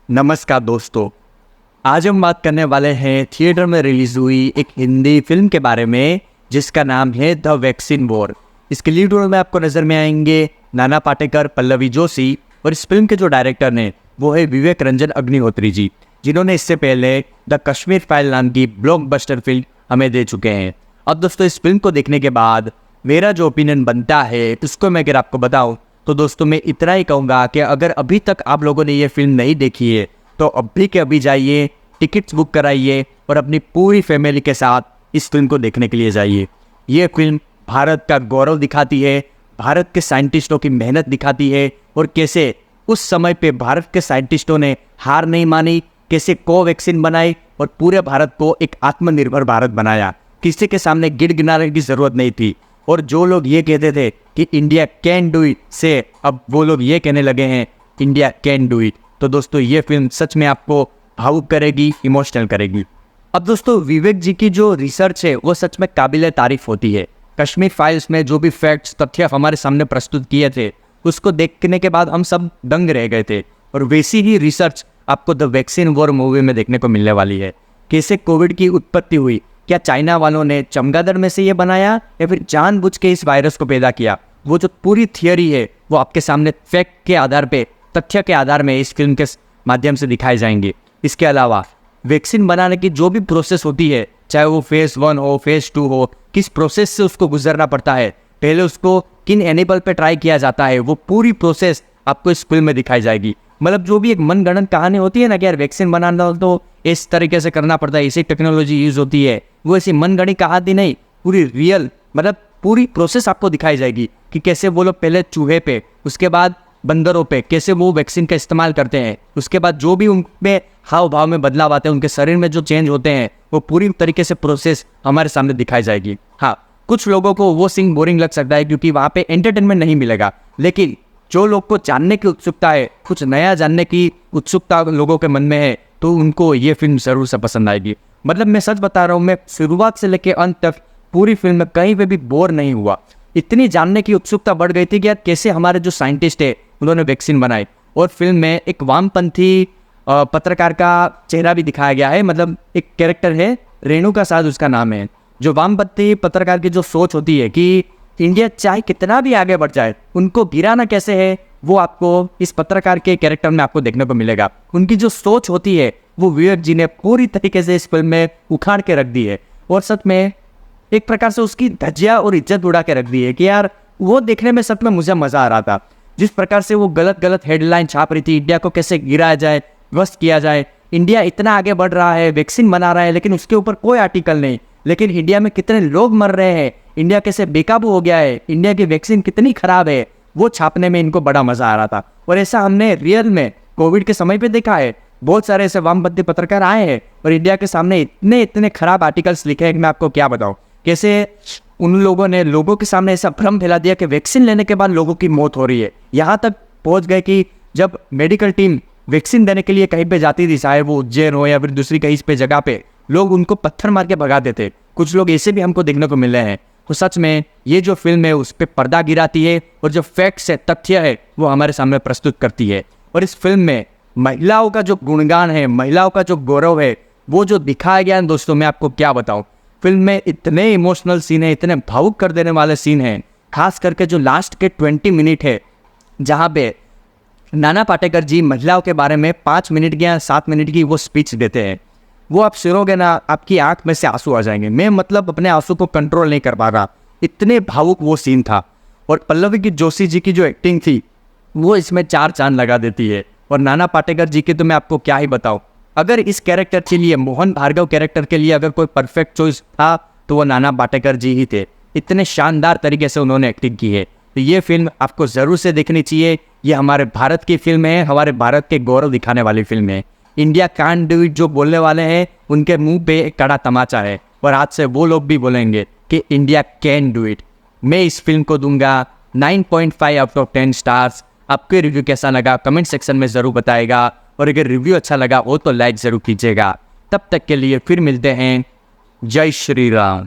नमस्कार दोस्तों। आज हम बात करने वाले हैं थिएटर में रिलीज हुई एक हिंदी फिल्म के बारे में जिसका नाम है द वैक्सीन वॉर। इसके लीड रोल में आपको नजर में आएंगे नाना पाटेकर, पल्लवी जोशी, और इस फिल्म के जो डायरेक्टर ने वो है विवेक रंजन अग्निहोत्री जी, जिन्होंने इससे पहले द कश्मीर फाइल नाम की ब्लॉकबस्टर फिल्म हमें दे चुके हैं। अब दोस्तों, इस फिल्म को देखने के बाद मेरा जो ओपिनियन बनता है उसको मैं अगर आपको बताऊं तो दोस्तों मैं इतना ही कहूँगा कि अगर अभी तक आप लोगों ने ये फिल्म नहीं देखी है तो अभी के अभी जाइए, टिकट्स बुक कराइए और अपनी पूरी फैमिली के साथ इस फिल्म को देखने के लिए जाइए। ये फिल्म भारत का गौरव दिखाती है, भारत के साइंटिस्टों की मेहनत दिखाती है और कैसे उस समय पे भारत के साइंटिस्टों ने हार नहीं मानी, कैसे कोवैक्सीन बनाई और पूरे भारत को एक आत्मनिर्भर भारत बनाया। किसी के सामने गिड़गिड़ाने की जरूरत नहीं थी। और जो लोग ये कहते थे कि इंडिया कैन डू इट से अब वो लोग ये कहने लगे हैं इंडिया कैन डू इट। तो दोस्तों ये फिल्म सच में आपको भावुक करेगी, इमोशनल करेगी। अब दोस्तों विवेक जी की जो रिसर्च है वो सच में काबिले तारीफ होती है। कश्मीर फाइल्स में जो भी फैक्ट्स, तथ्य हमारे सामने प्रस्तुत किए थे उसको देखने के बाद हम सब दंग रह गए थे। और वैसी ही रिसर्च आपको द वैक्सीन वॉर मूवी में देखने को मिलने वाली है। कैसे कोविड की उत्पत्ति हुई, क्या चाइना वालों ने चमगादड़ में से ये बनाया या फिर जानबूझ के इस वायरस को पैदा किया, वो जो पूरी थियोरी है वो आपके सामने फैक्ट के आधार पे, तथ्य के आधार में इस फिल्म के माध्यम से दिखाए जाएंगे। इसके अलावा वैक्सीन बनाने की जो भी प्रोसेस होती है, चाहे वो फेज 1 हो, फेज 2 हो, किस प्रोसेस से उसको गुजरना पड़ता है, पहले उसको किन एनिमल पे ट्राई किया जाता है, वो पूरी प्रोसेस आपको इस फिल्म में दिखाई जाएगी। मतलब जो भी एक मनगढ़ंत कहानी होती है ना कि यार वैक्सीन बनाना हो तो इस तरीके से करना पड़ता है, इसी टेक्नोलॉजी यूज होती है, वो ऐसी मनगढ़ंत कहानी नहीं, पूरी रियल मतलब पूरी प्रोसेस आपको दिखाई जाएगी कि कैसे वो लोग पहले चूहे पे, उसके बाद बंदरों पे कैसे वो वैक्सीन का इस्तेमाल करते हैं, उसके बाद जो भी उनमें हाव भाव में बदलाव आते हैं, उनके शरीर में जो चेंज होते हैं, वो पूरी तरीके से प्रोसेस हमारे सामने दिखाई जाएगी। हाँ, कुछ लोगों को वो सीन बोरिंग लग सकता है क्योंकि वहाँ पे एंटरटेनमेंट नहीं मिलेगा, लेकिन जो लोग को जानने की उत्सुकता है, कुछ नया जानने की उत्सुकता लोगों के मन में है, तो उनको ये फिल्म जरूर से पसंद आएगी। मतलब मैं सच बता रहा हूँ, मैं शुरुआत से लेकर अंत तक पूरी फिल्म में कहीं पे भी बोर नहीं हुआ। इतनी जानने की उत्सुकता बढ़ गई थी कि यार कैसे हमारे जो साइंटिस्ट है उन्होंने वैक्सीन बनाई। और फिल्म में एक वामपंथी पत्रकार का चेहरा भी दिखाया गया है। मतलब एक कैरेक्टर है, रेणुका साध उसका नाम है, जो वामपंथी पत्रकार की जो सोच होती है कि इंडिया चाहे कितना भी आगे बढ़ जाए उनको गिराना कैसे है, वो आपको इस पत्रकार के कैरेक्टर में आपको देखने को मिलेगा। उनकी जो सोच होती है वो विवेक जी ने पूरी तरीके से इस फिल्म में उखाड़ के रख दी है और सच में एक प्रकार से उसकी धज्जियां और इज्जत उड़ा के रख दी है कि यार वो देखने में सच में मुझे मजा आ रहा था। जिस प्रकार से वो गलत हेडलाइन छाप रही थी, इंडिया को कैसे गिराया जाए, ध्वस्त किया जाए, इंडिया इतना आगे बढ़ रहा है, वैक्सीन बना रहा है, लेकिन उसके ऊपर कोई आर्टिकल नहीं, लेकिन इंडिया में कितने लोग मर रहे हैं, इंडिया कैसे बेकाबू हो गया है, इंडिया की वैक्सीन कितनी खराब है, वो छापने में इनको बड़ा मजा आ रहा था। और ऐसा हमने रियल में कोविड के समय पे देखा है। बहुत सारे ऐसे वामपंथी पत्रकार आए हैं और इंडिया के सामने इतने खराब आर्टिकल्स लिखे हैं कि मैं आपको क्या बताऊं। कैसे उन लोगों ने लोगों के सामने ऐसा भ्रम फैला दिया कि वैक्सीन लेने के बाद लोगों की मौत हो रही है। यहाँ तक पहुंच गए कि जब मेडिकल टीम वैक्सीन देने के लिए कहीं पे जाती थी, चाहे वो उज्जैन हो या फिर दूसरी कहीं पे जगह पे, लोग उनको पत्थर मार के भगा देते। कुछ लोग ऐसे भी हमको देखने को मिल रहे हैं। तो सच में ये जो फिल्म है उस पर पर्दा गिराती है और जो फैक्ट्स है, तथ्य है, वो हमारे सामने प्रस्तुत करती है। और इस फिल्म में महिलाओं का जो गुणगान है, महिलाओं का जो गौरव है, वो जो दिखाया गया है दोस्तों, मैं आपको क्या बताऊं। फिल्म में इतने इमोशनल सीन है, इतने भावुक कर देने वाले सीन हैं, खास करके जो लास्ट के 20 मिनट है जहाँ पे नाना पाटेकर जी महिलाओं के बारे में 5 मिनट की या 7 मिनट की वो स्पीच देते हैं। वो आप सुनोगे ना, आपकी आंख में से आंसू आ जाएंगे। मैं मतलब अपने आंसू को कंट्रोल नहीं कर पा रहा, इतने भावुक वो सीन था। और पल्लवी की जोशी जी की जो एक्टिंग थी वो इसमें 4 चांद लगा देती है। और नाना पाटेकर जी के तो मैं आपको क्या ही बताऊं। अगर इस कैरेक्टर के लिए, मोहन भार्गव कैरेक्टर के लिए अगर कोई परफेक्ट चॉइस था तो वो नाना पाटेकर जी ही थे। इतने शानदार तरीके से उन्होंने एक्टिंग की है। तो ये फिल्म आपको जरूर से देखनी चाहिए। ये हमारे भारत की फिल्म है, हमारे भारत के गौरव दिखाने वाली फिल्म है। इंडिया कैन डू इट जो बोलने वाले हैं उनके मुंह पे एक कड़ा तमाचा है और आज से वो लोग भी बोलेंगे कि इंडिया कैन डू इट। मैं इस फिल्म को दूंगा 9.5 आउट ऑफ 10 स्टार्स। आपके रिव्यू कैसा लगा कमेंट सेक्शन में ज़रूर बताएगा और अगर रिव्यू अच्छा लगा हो तो लाइक ज़रूर कीजिएगा। तब तक के लिए फिर मिलते हैं। जय श्री राम।